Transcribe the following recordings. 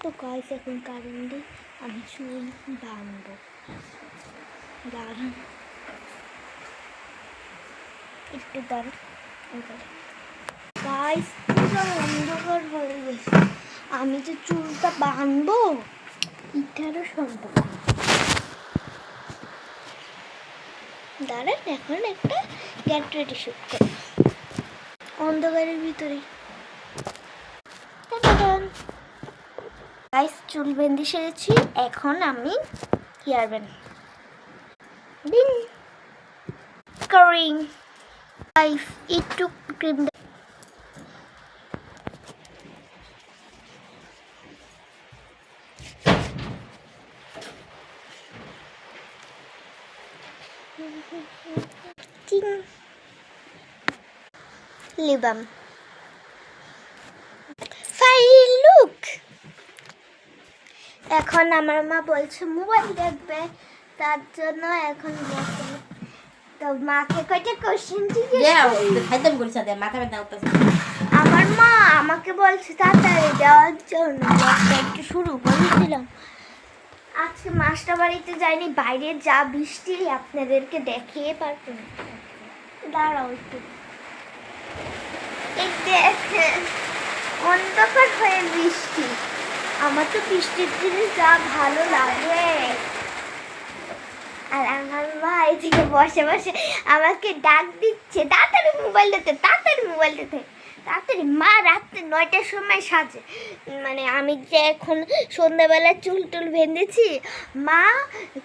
তো গাইস এখন কারেন্ট আমি চুল বাঁধবো। দাঁড়ান একটু দাঁড়ান। গাইস পুরো অন্ধকার হয়ে গেছে, আমি যে চুলটা বাঁধবো এটারও সম্ভব। দাঁড়ান এখন একটা গেট রেডি শুট করি অন্ধকারের ভিতরে। গাইস চুল বেঁধে সেরেছি, এখন আমি হেয়ার ব্যান্ড দিন কারিং। গাইস একটু ক্রিম লিবাম ফাইল লুক। এখন আমার মা বলছে মোবাইল দেখবে, তার জন্য এখন তো মাকে কয়টা কোশ্চেন আমার মা আমাকে বলছে তাড়াতাড়ি দেওয়ার জন্য একটু শুরু করেছিলাম। আজকে মাস্টার বাড়িতে যাইনি, বাইরে যা বৃষ্টি আপনাদেরকে দেখিয়ে পারবো না। দাঁড়াও একটু, অন্ধকার হয়ে বৃষ্টি, আমার তো বৃষ্টির দিনে যা ভালো লাগে। আর আমার মা এদিকে বসে বসে আমাকে ডাক দিচ্ছে তাড়াতাড়ি মোবাইল দিতে, তাড়াতাড়ি মোবাইল দিতে, তাড়াতাড়ি। মা রাত্রে 9টার সময় সাজে, মানে আমি যে এখন সন্ধ্যাবেলা চুল টুল বেঁধেছি, মা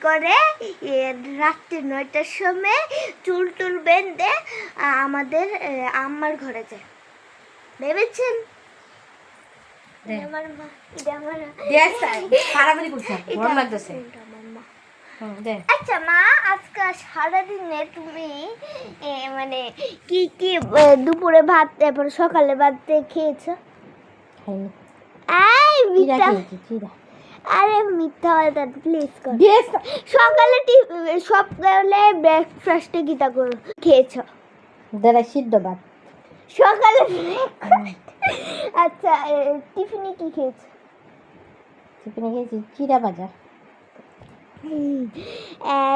করে রাত্রে 9টার সময় চুল টুল বেঁধে আমাদের আম্মার ঘরে যায়। ভেবেছেন আমার মা? আচ্ছা মা, আজকে সারাদিনে তুমি মানে কি কি দুপুরে ভাত তারপর সকালে ভাত খেয়েছো? আরে মিথ্যা বলতে প্লিজ কর। সকালে ব্রেকফাস্টে কি তা খেয়েছো? সিদ্ধ ভাত সকালে। আচ্ছা টিফিনে কি খেয়েছো? টিফিনে খেয়েছি চিড়া ভাজা।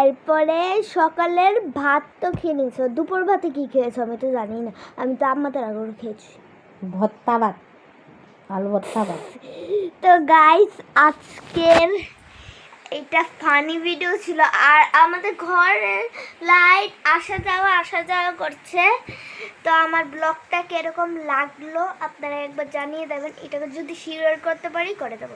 এরপরে সকালের ভাত তো খেয়ে নিয়েছো, দুপুর ভাতে কি খেয়েছো? আমি তো জানি না, আমি তো আম্মাদের আগে খেয়েছি ভর্তা ভাত, আলু ভর্তা ভাত। তো গাইস আজকের এটা ফানি ভিডিও ছিল, আর আমাদের ঘরের লাইট আসা যাওয়া করছে। তো আমার ব্লগটা কিরকম লাগলো আপনারা একবার জানিয়ে দেবেন, এটাকে যদি শেয়ার করতে পারি করে দেবো।